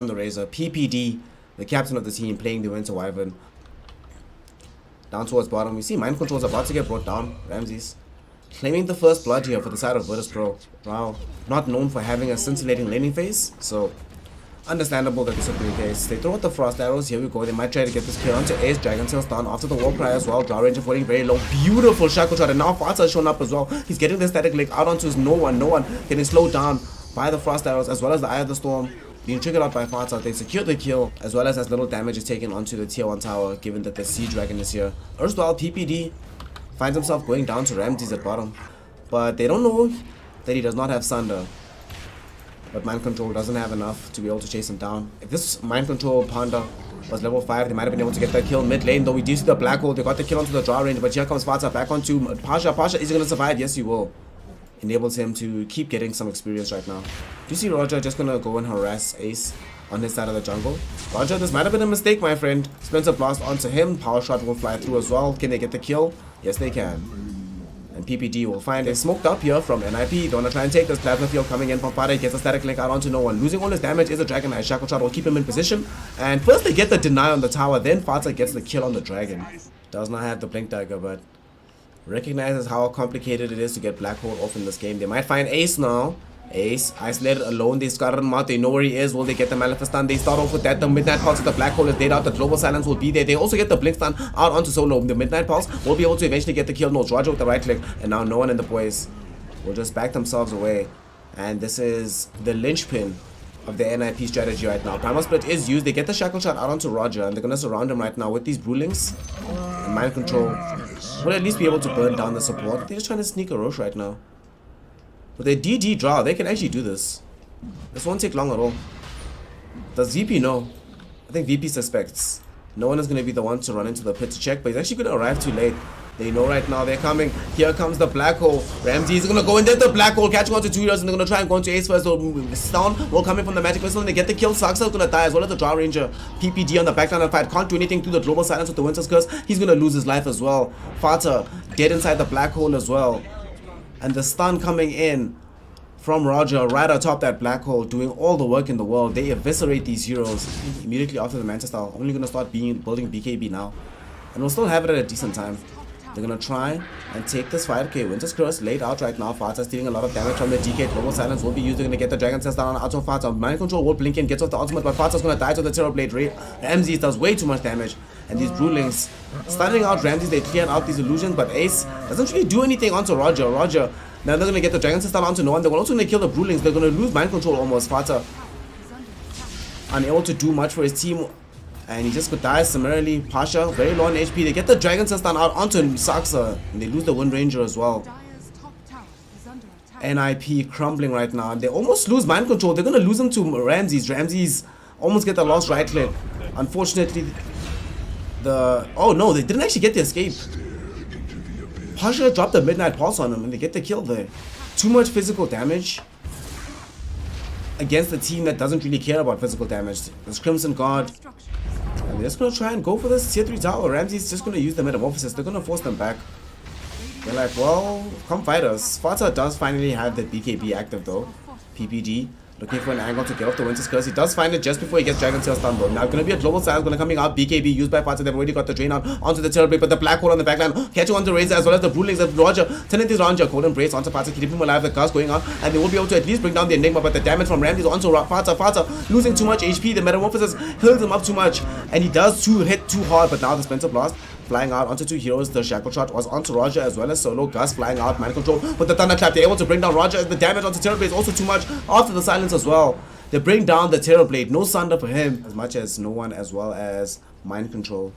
the Razor. PPD, the captain of the team, playing the Winter Wyvern. Down towards bottom. We see Mind Control's about to get brought down. Ramses claiming the first blood here for the side of Virtus Pro. Wow. Not known for having a scintillating laning phase, so understandable that this would be the case. They throw out the Frost Arrows. Here we go. They might try to get this kill onto Ace. Dragon Tail's down after the War Cry as well. Draw Ranger falling very low. Beautiful Shackle Shot. And now Fata has shown up as well. He's getting the static leg out onto his no one. Getting slowed down by the Frost Arrows as well as the Eye of the Storm. Being triggered out by Fata. They secure the kill as well as little damage is taken onto the tier 1 tower given that the Sea Dragon is here. Erstwhile PPD finds himself going down to Ramses at bottom. But they don't know that he does not have Sunder. But Mind Control doesn't have enough to be able to chase him down. If this Mind Control Panda was level 5, they might have been able to get that kill mid lane. Though we do see the Black Hole, they got the kill onto the draw range. But here comes Fata back onto Pasha. Pasha, is he going to survive? Yes, he will. Enables him to keep getting some experience right now. Do you see Roger just going to go and harass Ace on his side of the jungle? Roger, this might have been a mistake, my friend. Spencer Blast onto him. Power Shot will fly through as well. Can they get the kill? Yes, they can. And PPD will find a smoked up here from NIP. They want to try and take this plasma field coming in from Fada. Gets a static link out onto no one. Losing all his damage is a Dragon Eye. Shackle Shot will keep him in position. And first they get the deny on the tower. Then Fata gets the kill on the Dragon. Does not have the Blink Dagger, but recognizes how complicated it is to get Black Hole off in this game. They might find Ace now. Ace, isolated alone, they scattered him out, they know where he is. Will they get the Malefistan? They start off with that. The Midnight Pulse, the Black Hole is dead out, the Global Silence will be there. They also get the Blink Stun out onto Solo. The Midnight Pulse will be able to eventually get the kill. No, Roger with the right click, and now no one and the boys will just back themselves away. And this is the linchpin of the NIP strategy right now. Primal Split is used, they get the Shackle Shot out onto Roger, and they're going to surround him right now with these Brewlings. And Mind Control will at least be able to burn down the support. They're just trying to sneak a Roche right now. With a DD draw, they can actually do this. This won't take long at all. Does VP know? I think VP suspects. No one is going to be the one to run into the pit to check, but he's actually going to arrive too late. They know right now they're coming. Here comes the Black Hole. Ramsey is going to go in there. The Black Hole catching on to 2 heroes, and they're going to try and go into Ace first. So Stone will come in from the Magic Missile and they get the kill. Saxa is going to die as well as the Draw Ranger. PPD on the backline of the fight. Can't do anything through the Global Silence with the Winter's Curse. He's going to lose his life as well. Fata dead inside the Black Hole as well. And the stun coming in from Roger right atop that Black Hole, doing all the work in the world. They eviscerate these heroes immediately after the Mantis style. Only going to start building BKB now. And we'll still have it at a decent time. They're going to try and take this fight. Okay, Winter's Curse laid out right now. Fata stealing a lot of damage from the DK. Global Silence will be used. They're going to get the Dragon Tail down out of Fata. Mind Control will blink in, gets off the ultimate, but Fata's going to die to the Terror Blade. Ramses does way too much damage. And these Brewlings stunning out Ramses. They clear out these illusions, but Ace doesn't really do anything onto Roger. Now they're going to get the Dragon System onto no one. They're also going to kill the Brewlings. They're going to lose Mind Control almost. Fata unable to do much for his team. And he just could die summarily. Pasha, very low on HP. They get the Dragon System out onto Saxa. And they lose the Wind Ranger as well. NIP crumbling right now. And they almost lose Mind Control. They're going to lose him to Ramses. Ramses almost get the lost right click. Unfortunately, oh no, they didn't actually get the escape. Pasha dropped the Midnight Pulse on him and they get the kill there. Too much physical damage against a team that doesn't really care about physical damage. This Crimson Guard. And they're just going to try and go for this tier 3 tower. Ramsey's just going to use the Metamorphosis. They're going to force them back. They're like, well, come fight us. Fata does finally have the BKB active though. PPD. Looking for an angle to get off the Winter's Curse. He does find it just before he gets Dragon Tail stun though. Now going to be a Global Silence going to coming out. BKB used by Fata. They've already got the drain out onto the Terror Blade, but the Black Hole on the backline catching on the Razor as well as the Brewlings of Roger. Turning this Ranger. Cold Embrace onto Fata, keeping him alive. The Curse going on, and they will be able to at least bring down the Enigma, but the damage from Ramses onto Fata. Fata losing too much HP. The Metamorphosis heals him up too much, and he does hit too hard, but now the Spencer Blast flying out onto 2 heroes. The Shackle Shot was onto Roger as well as Solo. Gus flying out. Mind Control with the Thunderclap. They're able to bring down Roger. The damage onto Terror Blade is also too much after the silence as well. They bring down the Terror Blade. No Sunder for him as much as no one as well as Mind Control.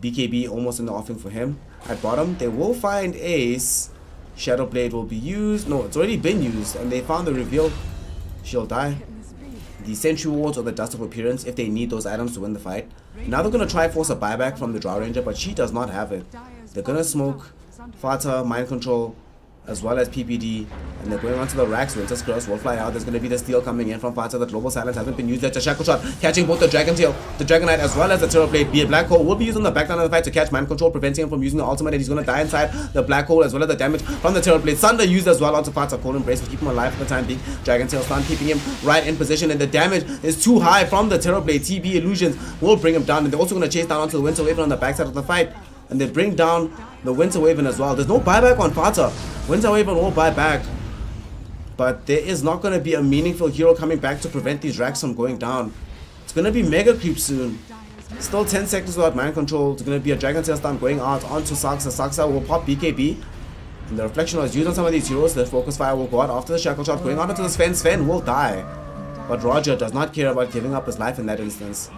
BKB almost in the offing for him. At bottom, they will find Ace. Shadow Blade will be used. No, it's already been used. And they found the reveal. She'll die. The Sentry Wards or the Dust of Appearance if they need those items to win the fight. Now they're going to try force a buyback from the Draw Ranger, but she does not have it. They're going to smoke Fata, Mind Control, as well as PPD, and And they're going onto the racks. Winter's Curse will fly out. There's going to be the steal coming in from Fata. The Global Silence hasn't been used yet. A Shackle Shot catching both the Dragon Tail, the Dragonite, as well as the Terror Blade. Be a Black Hole will be used on the back line of the fight to catch Mind Control, preventing him from using the ultimate, and he's going to die inside the Black Hole, as well as the damage from the Terror Blade. Thunder used as well onto Fata. Cold Embrace will keep him alive for the time being. Dragon Tail stun keeping him right in position, and the damage is too high from the Terror Blade. TB Illusions will bring him down, and they're also going to chase down onto the Winter Waven on the backside of the fight. And they bring down the Winter Waven as well. There's no buyback on Fata. Winter Waven will buy back. But there is not going to be a meaningful hero coming back to prevent these racks from going down. It's going to be Mega Creep soon. Still 10 seconds without Mind Control. It's going to be a Dragon Tail stun going out onto Saksa. Saksa will pop BKB. And the Reflection was used on some of these heroes. The Focus Fire will go out after the Shackle Shot. Going out into the Sven. Sven will die. But Roger does not care about giving up his life in that instance.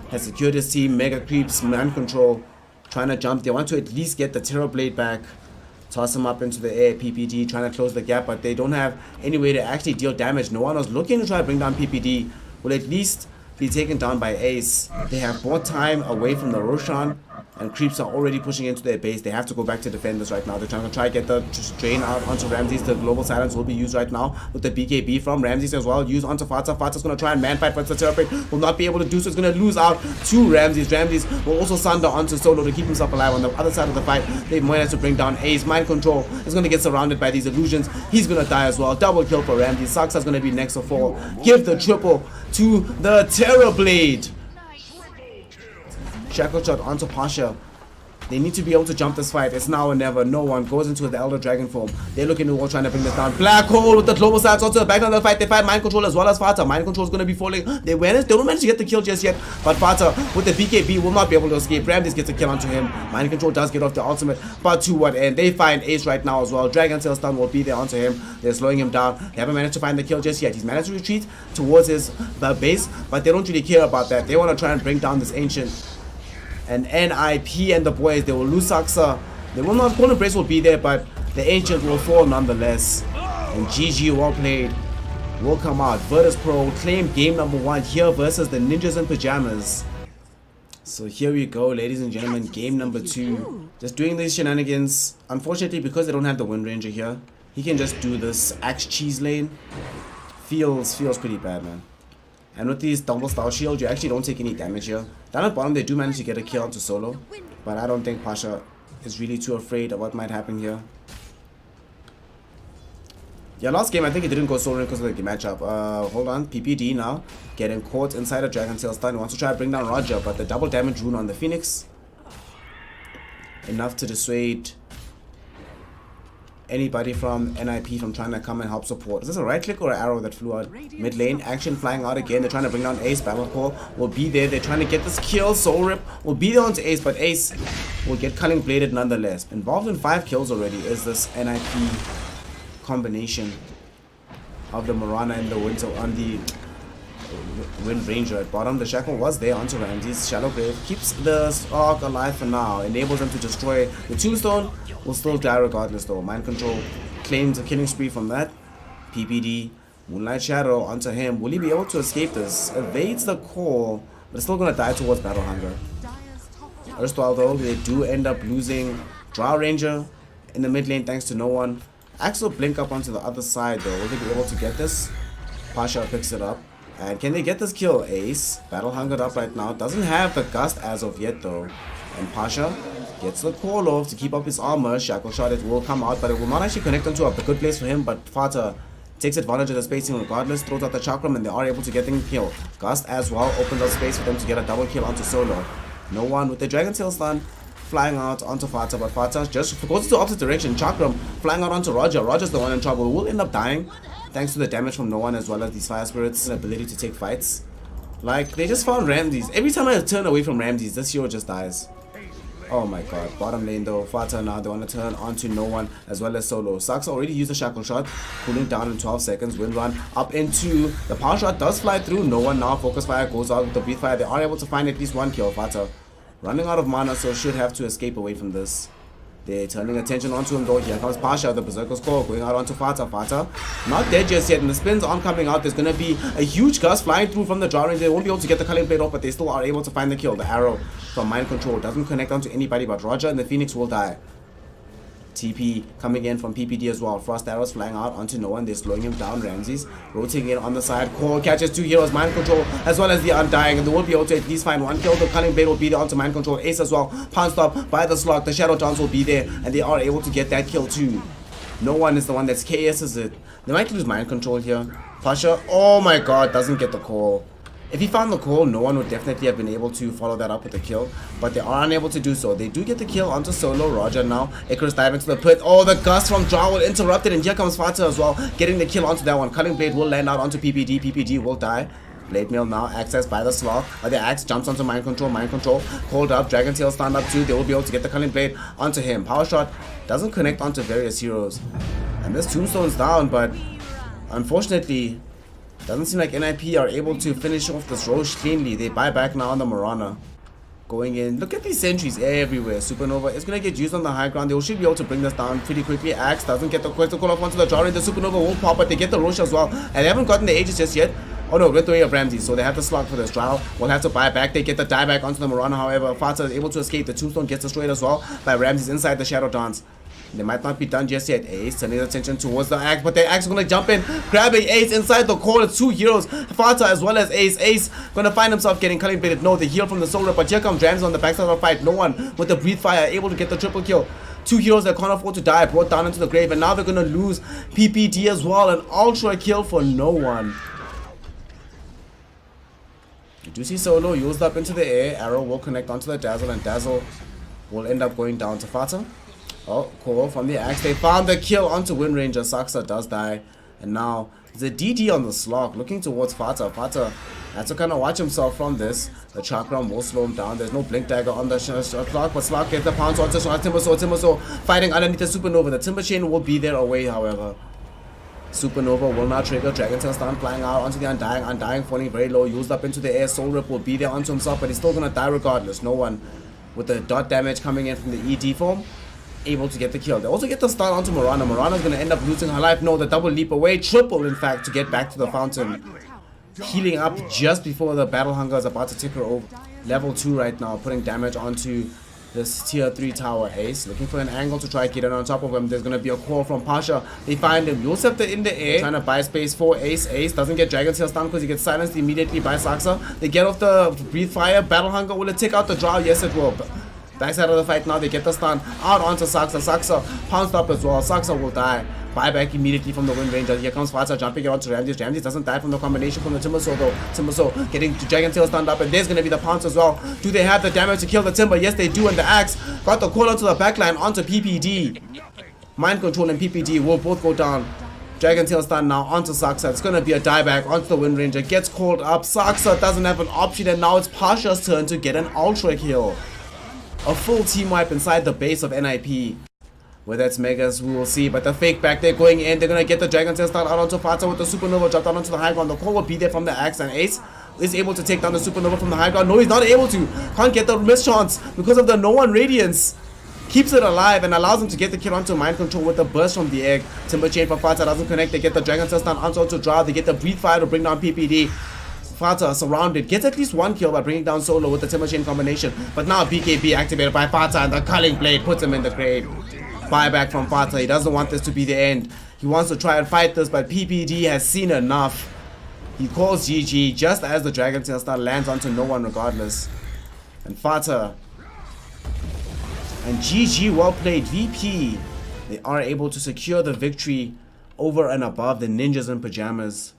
Has secured his team. Mega Creeps, Mind Control. Trying to jump. They want to at least get the Terror Blade back. Toss him up into the air. PPD trying to close the gap, but they don't have any way to actually deal damage. No one was looking to try to bring down PPD. Will at least be taken down by Ace. They have bought time away from the Roshan, and creeps are already pushing into their base. They have to go back to defend this right now. They're trying to get the drain out onto Ramses. The Global Silence will be used right now with the BKB from Ramses as well. Used onto Fata. Fata's going to try and man fight, but the Terror Blade will not be able to do so. It's going to lose out to Ramses. Ramses will also sunder onto Solo to keep himself alive. On the other side of the fight, they might have to bring down Ace. Mind Control is going to get surrounded by these illusions. He's going to die as well. Double kill for Ramses. Saksa's going to be next to fall. Give the triple to the Terror Blade. Shackle Shot onto Pasha. They need to be able to jump this fight. It's now or never. No one goes into the Elder Dragon form. They're looking to trying to bring this down. Black Hole with the Global Silence onto the back of the fight. They fight Mind Control as well as Fata. Mind Control is going to be falling. They don't manage to get the kill just yet. But Fata with the BKB will not be able to escape. Ramses gets a kill onto him. Mind Control does get off the ultimate. But to what end? They find Ace right now as well. Dragon Tail stun will be there onto him. They're slowing him down. They haven't managed to find the kill just yet. He's managed to retreat towards his base. But they don't really care about that. They want to try and bring down this Ancient. And NIP and the boys, they will lose Saksa. They will not, Cold Embrace will be there, but the Ancient will fall nonetheless. And GG, well played, will come out. Virtus Pro claim game number 1 here versus the Ninjas in Pajamas. So here we go, ladies and gentlemen, game number 2. Just doing these shenanigans. Unfortunately, because they don't have the Wind Ranger here, he can just do this Axe Cheese lane. Feels pretty bad, man. And with these double style shield, you actually don't take any damage here. Down at bottom, they do manage to get a kill onto Solo, but I don't think Pasha is really too afraid of what might happen here. Yeah, last game I think it didn't go Solo because of the matchup. Hold on, PPD now getting caught inside a Dragon Tail stun. He wants to try to bring down Roger, but the double damage rune on the Phoenix enough to dissuade anybody from NIP from trying to come and help support. Is this a right click or an arrow that flew out? Mid lane, action flying out again. They're trying to bring down Ace. Battle Call will be there. They're trying to get this kill. Soul Rip will be there onto Ace, but Ace will get Culling Bladed nonetheless. Involved in 5 kills already is this NIP combination of the Morana and the Winter on the Wind Ranger at bottom. The Shackle was there onto Ramses. Shallow Grave keeps the Spark alive for now. Enables them to destroy the Tombstone. Will still die regardless though. Mind Control claims a killing spree from that. PPD, Moonlight Shadow onto him. Will he be able to escape this? Evades the call, but still gonna die towards Battle Hunger. Erstwhile though, they do end up losing Drow Ranger in the mid lane thanks to no one. Axel blink up onto the other side though. Will they be able to get this? Pasha picks it up. And can they get this kill? Ace, Battle Hungered up right now. Doesn't have the Gust as of yet though. And Pasha gets the call off to keep up his armor. Shackle Shot, it will come out, but it will not actually connect onto a good place for him. But Fata takes advantage of the spacing regardless, throws out the Chakram, and they are able to get the kill. Gust as well opens up space for them to get a double kill onto Solo. No one with the Dragon Tail stun flying out onto Fata, but Fata just goes into the opposite direction. Chakram flying out onto Roger. Roger's the one in trouble. Will end up dying thanks to the damage from no one as well as these Fire Spirits' ability to take fights. Like, they just found Ramses. Every time I turn away from Ramses, this hero just dies. Oh my god. Bottom lane though, Fata now they want to turn onto no one as well as Solo. Saks already used the Shackle Shot, cooling down in 12 seconds. Wind Run up into the Power Shot does fly through. No one now. Focus Fire goes out with the Breathe Fire. They are able to find at least one kill. Fata running out of mana, so should have to escape away from this. They're turning attention onto him though. Here comes Pasha, the Berserker's Call, going out onto Fata. Fata not dead just yet, and the spins aren't coming out. There's going to be a huge gust flying through from the Drow Range. They won't be able to get the Culling Blade off, but they still are able to find the kill. The arrow from Mind Control doesn't connect onto anybody but Roger, and the Phoenix will die. TP coming in from PPD as well. Frost arrows flying out onto no one. They're slowing him down. Ramses rotating in on the side. Core catches 2 heroes. Mind control as well as the Undying. And they will be able to at least find 1 kill. The Cunning Blade will be there onto mind control. Ace as well. Pounced up by the slot. The Shadow Dance will be there. And they are able to get that kill too. No one is the one that's KS's it. They might lose mind control here. Pasha, oh my god, doesn't get the call. If he found the call, no one would definitely have been able to follow that up with a kill. But they are unable to do so. They do get the kill onto Solo. Roger now. Icarus diving to the pit. Oh, the gust from Drow will interrupt it. And here comes Fata as well. Getting the kill onto that one. Cutting Blade will land out onto PPD. PPD will die. Blade Mail now accessed by the Sloth. The axe jumps onto mind control. Mind control called up. Dragon Tail stand up too. They will be able to get the Cutting Blade onto him. Power shot doesn't connect onto various heroes. And this Tombstone's down, but unfortunately, doesn't seem like NIP are able to finish off this Roche cleanly. They buy back now on the Morana. Going in. Look at these sentries everywhere. Supernova is going to get used on the high ground. They should be able to bring this down pretty quickly. Axe doesn't get the question call off onto the Jari. The Supernova will pop, but they get the Roche as well. And they haven't gotten the Aegis just yet. Oh no, with the way of Ramsey. So they have the slot for this. Drow will have to buy back. They get the die back onto the Morana. However, Fata is able to escape. The Tombstone gets destroyed as well by Ramsey's inside the Shadow Dance. They might not be done just yet. Ace turning attention towards the axe, but the axe is going to jump in, grabbing Ace inside the core. It's 2 heroes, Fata as well as Ace. Ace going to find himself getting Cutting Bladed. No, the heal from the Soul Rip, but here comes Ramsey on the backside of the fight. No one with the Breathe Fire able to get the triple kill. 2 heroes that can't afford to die, brought down into the grave, and now they're going to lose PPD as well. An ultra kill for no one. You do see Solo used up into the air. Arrow will connect onto the Dazzle, and Dazzle will end up going down to Fata. Oh, cool. From the axe, they found the kill onto Wind Ranger. Saksa does die. And now, there's a DD on the Slog looking towards Fata. Fata has to kind of watch himself from this. The Chakram will slow him down. There's no Blink Dagger on the Slog, but Slog gets the pounce onto Timbersaw. Timbersaw fighting underneath the Supernova. The Timber Chain will be there away, however. Supernova will now trigger. Dragon Tail stun flying out onto the Undying. Undying falling very low. Used up into the air. Soul Rip will be there onto himself, but he's still going to die regardless. No one with the dot damage coming in from the ED form able to get the kill. They also get the stun onto Morana. Morana's going to end up losing her life. No, the double leap away. Triple, in fact, to get back to the fountain. Healing up just before the Battle Hunger is about to take her over. Level 2 right now, putting damage onto this tier 3 tower. Ace looking for an angle to try to get it on top of him. There's going to be a call from Pasha. They find him. Yosef in the air, trying to buy space for Ace. Ace doesn't get Dragon Tail stun because he gets silenced immediately by Saksa. They get off the Breathe Fire. Battle Hunger, will it take out the Drow? Yes, it will. Backside of the fight now, they get the stun out onto Saksa. Saksa pounced up as well. Saksa will die. Buyback immediately from the Wind Ranger. Here comes Fata jumping it onto Ramses. Ramses doesn't die from the combination from the Timbersaw though. Timbersaw getting Dragon Tail stunned up, and there's going to be the pounce as well. Do they have the damage to kill the Timber? Yes, they do, and the axe got the call onto the backline onto PPD. Mind Control and PPD will both go down. Dragon Tail stun now onto Saksa. It's going to be a dieback onto the Wind Ranger. Gets called up. Saksa doesn't have an option, and now it's Pasha's turn to get an ultra kill. A full team wipe inside the base of NIP. Whether it's Megas, we will see. But the fake back there going in. They're going to get the Dragon Tail start out onto Fata with the Supernova drop down onto the high ground. The call will be there from the axe, and Ace is able to take down the Supernova from the high ground. No, he's not able to. Can't get the mischance because of the no one Radiance. Keeps it alive and allows him to get the kill onto Mind Control with the burst from the egg. Timber Chain from Fata doesn't connect. They get the Dragon Tail stun onto Drow. They get the Breathe Fire to bring down PPD. Fata surrounded, gets at least 1 kill by bringing down Solo with the Timber Chain combination. But now BKB activated by Fata, and the Culling Blade puts him in the grave. Buyback from Fata. He doesn't want this to be the end. He wants to try and fight this, but PPD has seen enough. He calls GG just as the Dragon Tail Star lands onto no one regardless. And Fata and GG, well played. VP, they are able to secure the victory over and above the Ninjas in Pajamas.